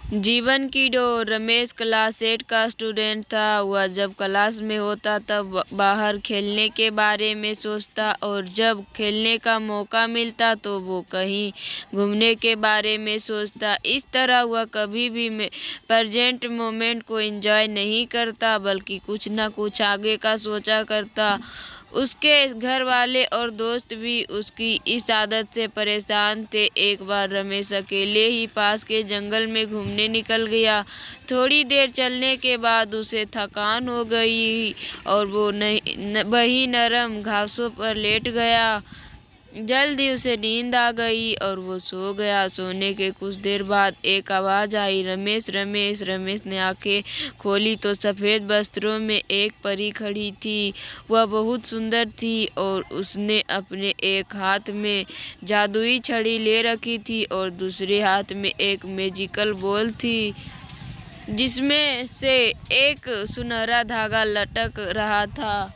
जीवन की door. Ramesh class 8 का स्टूडेंट था। वह जब क्लास में होता तब बाहर खेलने के बारे में सोचता और जब खेलने का मौका मिलता तो वो कहीं घूमने के बारे में सोचता। इस तरह वह कभी भी प्रेजेंट मोमेंट को एंजॉय नहीं करता बल्कि कुछ न कुछ आगे का सोचा करता। उसके घर वाले और दोस्त भी उसकी इस आदत से परेशान थे। एक बार रमेश अकेले ही पास के जंगल में घूमने निकल गया। थोड़ी देर चलने के बाद उसे थकान हो गई और वो वही नरम घासों पर लेट गया। जल्दी उसे नींद आ गई और वो सो गया। सोने के कुछ देर बाद एक आवाज़ आई, रमेश रमेश। रमेश ने आंखें खोली तो सफ़ेद वस्त्रों में एक परी खड़ी थी। वह बहुत सुंदर थी और उसने अपने एक हाथ में जादुई छड़ी ले रखी थी और दूसरे हाथ में एक मैजिकल बॉल थी जिसमें से एक सुनहरा धागा लटक रहा था।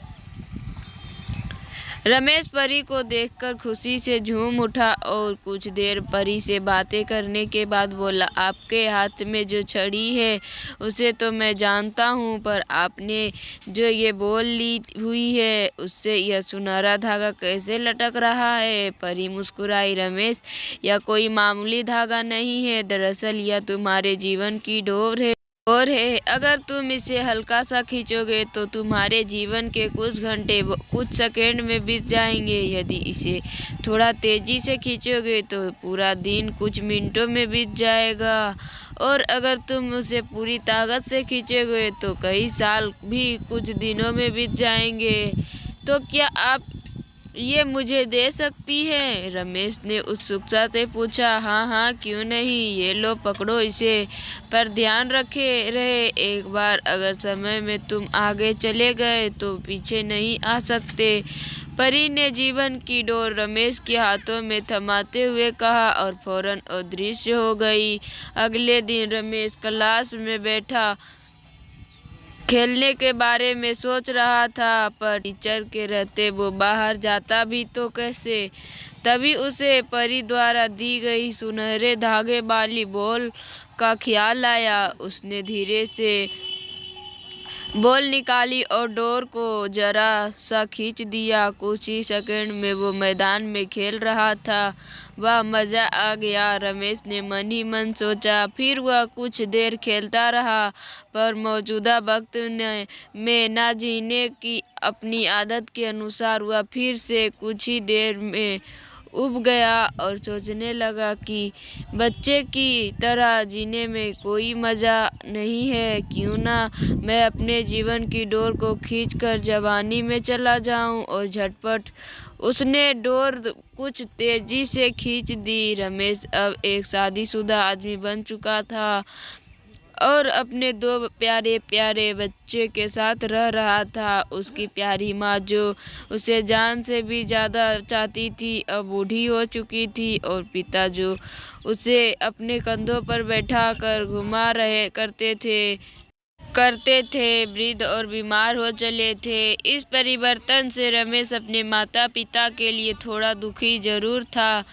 रमेश परी को देखकर खुशी से झूम उठा और कुछ देर परी से बातें करने के बाद बोला, आपके हाथ में जो छड़ी है उसे तो मैं जानता हूँ, पर आपने जो ये बॉल ली हुई है उससे यह सुनहरा धागा कैसे लटक रहा है? परी मुस्कुराई, रमेश, यह कोई मामूली धागा नहीं है। दरअसल यह तुम्हारे जीवन की डोर है। अगर तुम इसे हल्का सा खींचोगे तो तुम्हारे जीवन के कुछ घंटे कुछ सेकंड में बीत जाएंगे। यदि इसे थोड़ा तेजी से खींचोगे तो पूरा दिन कुछ मिनटों में बीत जाएगा और अगर तुम उसे पूरी ताकत से खींचोगे तो कई साल भी कुछ दिनों में बीत जाएंगे। तो क्या आप ये मुझे दे सकती है? रमेश ने उत्सुकता से पूछा। हाँ हाँ, क्यों नहीं, ये लो पकड़ो इसे, पर ध्यान रखे रहे एक बार अगर समय में तुम आगे चले गए तो पीछे नहीं आ सकते। परी ने जीवन की डोर रमेश के हाथों में थमाते हुए कहा और फौरन अदृश्य हो गई। अगले दिन रमेश क्लास में बैठा खेलने के बारे में सोच रहा था, पर टीचर के रहते वो बाहर जाता भी तो कैसे। तभी उसे परी द्वारा दी गई सुनहरे धागे वाली बॉल का ख्याल आया। उसने धीरे से बॉल निकाली और डोर को जरा सा खींच दिया। कुछ ही सेकंड में वो मैदान में खेल रहा था। वाह, मज़ा आ गया, रमेश ने मन ही मन सोचा। फिर वह कुछ देर खेलता रहा, पर मौजूदा वक्त में ना जीने की अपनी आदत के अनुसार वह फिर से कुछ ही देर में उब गया और सोचने लगा कि बच्चे की तरह जीने में कोई मज़ा नहीं है। क्यों ना मैं अपने जीवन की डोर को खींचकर जवानी में चला जाऊं। और झटपट उसने डोर कुछ तेजी से खींच दी। रमेश अब एक शादीशुदा आदमी बन चुका था और अपने दो प्यारे प्यारे बच्चे के साथ रह रहा था। उसकी प्यारी माँ जो उसे जान से भी ज़्यादा चाहती थी अब बूढ़ी हो चुकी थी और पिता जो उसे अपने कंधों पर बैठा कर घुमा रहे करते थे वृद्ध और बीमार हो चले थे। इस परिवर्तन से रमेश अपने माता पिता के लिए थोड़ा दुखी जरूर था,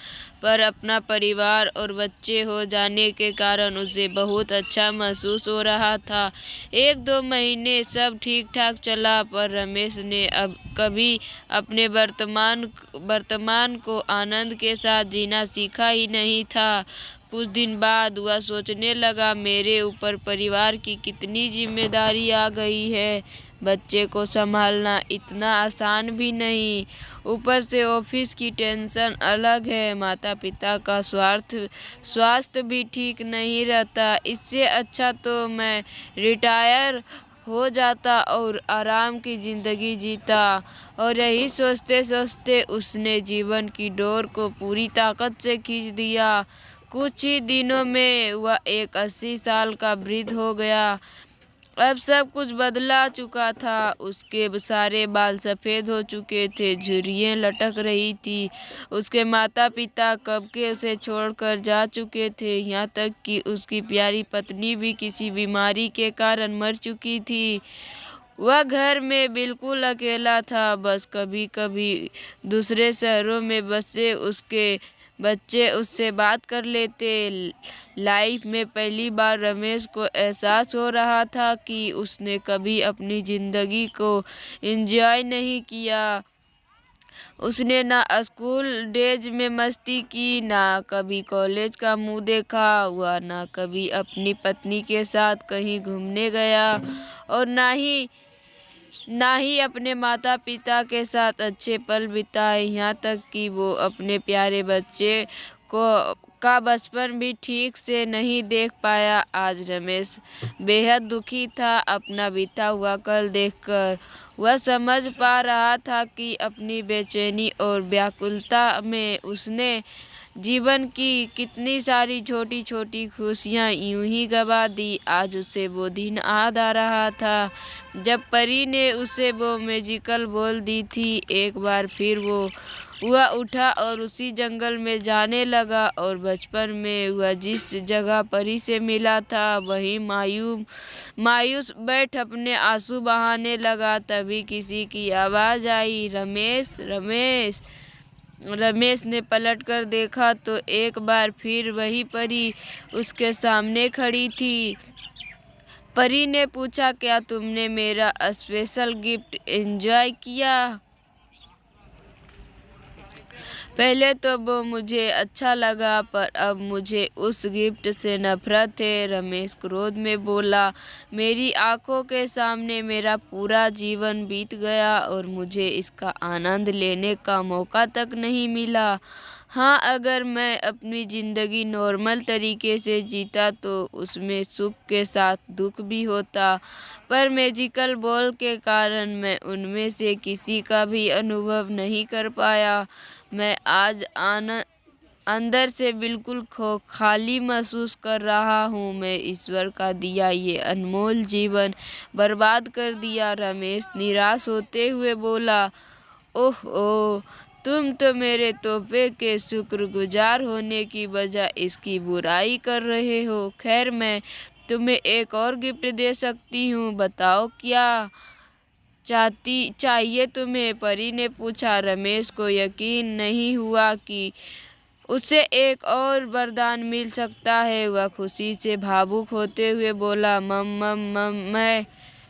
पर अपना परिवार और बच्चे हो जाने के कारण उसे बहुत अच्छा महसूस हो रहा था। 1-2 महीने सब ठीक ठाक चला, पर रमेश ने अब कभी अपने वर्तमान को आनंद के साथ जीना सीखा ही नहीं था। कुछ दिन बाद वह सोचने लगा, मेरे ऊपर परिवार की कितनी जिम्मेदारी आ गई है। बच्चे को संभालना इतना आसान भी नहीं, ऊपर से ऑफिस की टेंशन अलग है। माता पिता का स्वास्थ्य भी ठीक नहीं रहता। इससे अच्छा तो मैं रिटायर हो जाता और आराम की ज़िंदगी जीता। और यही सोचते सोचते उसने जीवन की डोर को पूरी ताकत से खींच दिया। कुछ ही दिनों में वह एक 80 साल का वृद्ध हो गया। अब सब कुछ बदला चुका था। उसके सारे बाल सफ़ेद हो चुके थे, झुर्रियाँ लटक रही थी। उसके माता पिता कब के उसे छोड़कर जा चुके थे, यहाँ तक कि उसकी प्यारी पत्नी भी किसी बीमारी के कारण मर चुकी थी। वह घर में बिल्कुल अकेला था। बस कभी कभी दूसरे शहरों में बसे उसके बच्चे उससे बात कर लेते। लाइफ में पहली बार रमेश को एहसास हो रहा था कि उसने कभी अपनी ज़िंदगी को एंजॉय नहीं किया। उसने ना स्कूल डेज में मस्ती की, ना कभी कॉलेज का मुंह देखा हुआ, ना कभी अपनी पत्नी के साथ कहीं घूमने गया, और ना ही अपने माता पिता के साथ अच्छे पल बिताए। यहाँ तक कि वो अपने प्यारे बच्चे को का बचपन भी ठीक से नहीं देख पाया। आज रमेश बेहद दुखी था अपना बीता हुआ कल देखकर। वह समझ पा रहा था कि अपनी बेचैनी और व्याकुलता में उसने जीवन की कितनी सारी छोटी छोटी खुशियाँ यूं ही गवा दी। आज उसे वो दिन याद आ रहा था जब परी ने उसे वो मैजिकल बोल दी थी। एक बार फिर वह उठा और उसी जंगल में जाने लगा, और बचपन में वह जिस जगह परी से मिला था वहीं मायूस बैठ अपने आंसू बहाने लगा। तभी किसी की आवाज़ आई, रमेश रमेश। रमेश ने पलटकर देखा तो एक बार फिर वही परी उसके सामने खड़ी थी। परी ने पूछा, क्या तुमने मेरा स्पेशल गिफ्ट एंजॉय किया? पहले तो वो मुझे अच्छा लगा, पर अब मुझे उस गिफ्ट से नफरत है, रमेश क्रोध में बोला। मेरी आंखों के सामने मेरा पूरा जीवन बीत गया और मुझे इसका आनंद लेने का मौका तक नहीं मिला। हाँ, अगर मैं अपनी ज़िंदगी नॉर्मल तरीके से जीता तो उसमें सुख के साथ दुख भी होता, पर मैजिकल बॉल के कारण मैं उनमें से किसी का भी अनुभव नहीं कर पाया। मैं आज अंदर से बिल्कुल खाली महसूस कर रहा हूँ। मैं ईश्वर का दिया ये अनमोल जीवन बर्बाद कर दिया। रमेश निराश होते हुए बोला, ओह ओह, तुम तो मेरे तोहफे के शुक्रगुजार होने की बजाय इसकी बुराई कर रहे हो। खैर, मैं तुम्हें एक और गिफ्ट दे सकती हूँ, बताओ क्या चाहिए तुम्हें? परी ने पूछा। रमेश को यकीन नहीं हुआ कि उसे एक और वरदान मिल सकता है। वह खुशी से भावुक होते हुए बोला, मम मम मम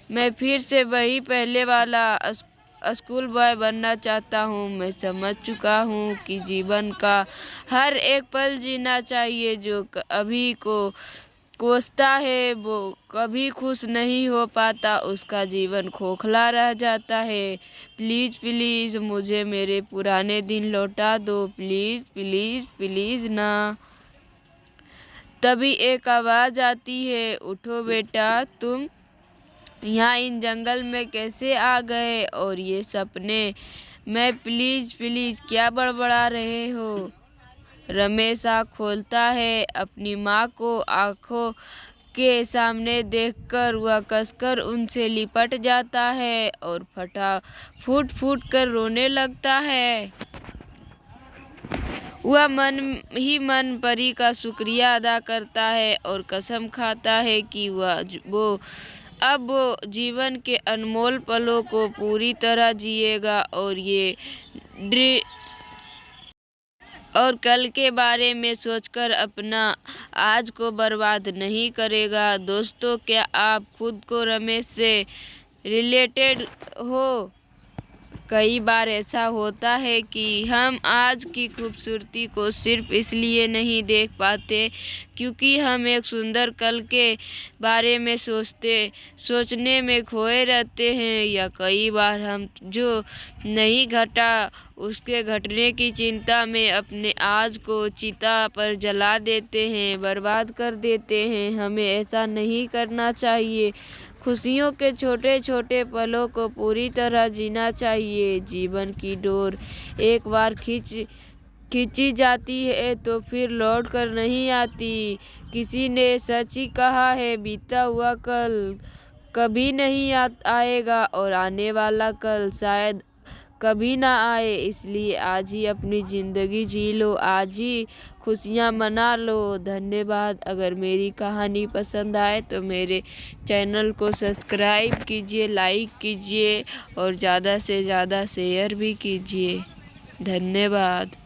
मैं फिर से वही पहले वाला स्कूल बॉय बनना चाहता हूँ। मैं समझ चुका हूँ कि जीवन का हर एक पल जीना चाहिए। जो अभी को कोसता है वो कभी खुश नहीं हो पाता, उसका जीवन खोखला रह जाता है। प्लीज़ प्लीज़ मुझे मेरे पुराने दिन लौटा दो, प्लीज़ प्लीज़ प्लीज़ ना। तभी एक आवाज़ आती है, उठो बेटा, तुम यहाँ इन जंगल में कैसे आ गए? और ये सपने मैं प्लीज़ प्लीज़ क्या बड़बड़ा रहे हो? रमेश आँख खोलता है। अपनी माँ को आंखों के सामने देखकर वह कसकर उनसे लिपट जाता है और फूट फूट कर रोने लगता है। वह मन ही मन परी का शुक्रिया अदा करता है और कसम खाता है कि वो जीवन के अनमोल पलों को पूरी तरह जिएगा और कल के बारे में सोचकर अपना आज को बर्बाद नहीं करेगा। दोस्तों, क्या आप खुद को रमेश से रिलेटेड हो? कई बार ऐसा होता है कि हम आज की खूबसूरती को सिर्फ इसलिए नहीं देख पाते क्योंकि हम एक सुंदर कल के बारे में सोचने में खोए रहते हैं, या कई बार हम जो नहीं घटा उसके घटने की चिंता में अपने आज को चिता पर जला देते हैं, बर्बाद कर देते हैं। हमें ऐसा नहीं करना चाहिए। खुशियों के छोटे छोटे पलों को पूरी तरह जीना चाहिए। जीवन की डोर एक बार खींची जाती है तो फिर लौट कर नहीं आती। किसी ने सच ही कहा है, बीता हुआ कल कभी नहीं आएगा और आने वाला कल शायद कभी ना आए। इसलिए आज ही अपनी ज़िंदगी जी लो, आज ही खुशियाँ मना लो। धन्यवाद। अगर मेरी कहानी पसंद आए तो मेरे चैनल को सब्सक्राइब कीजिए, लाइक कीजिए और ज़्यादा से ज़्यादा शेयर भी कीजिए। धन्यवाद।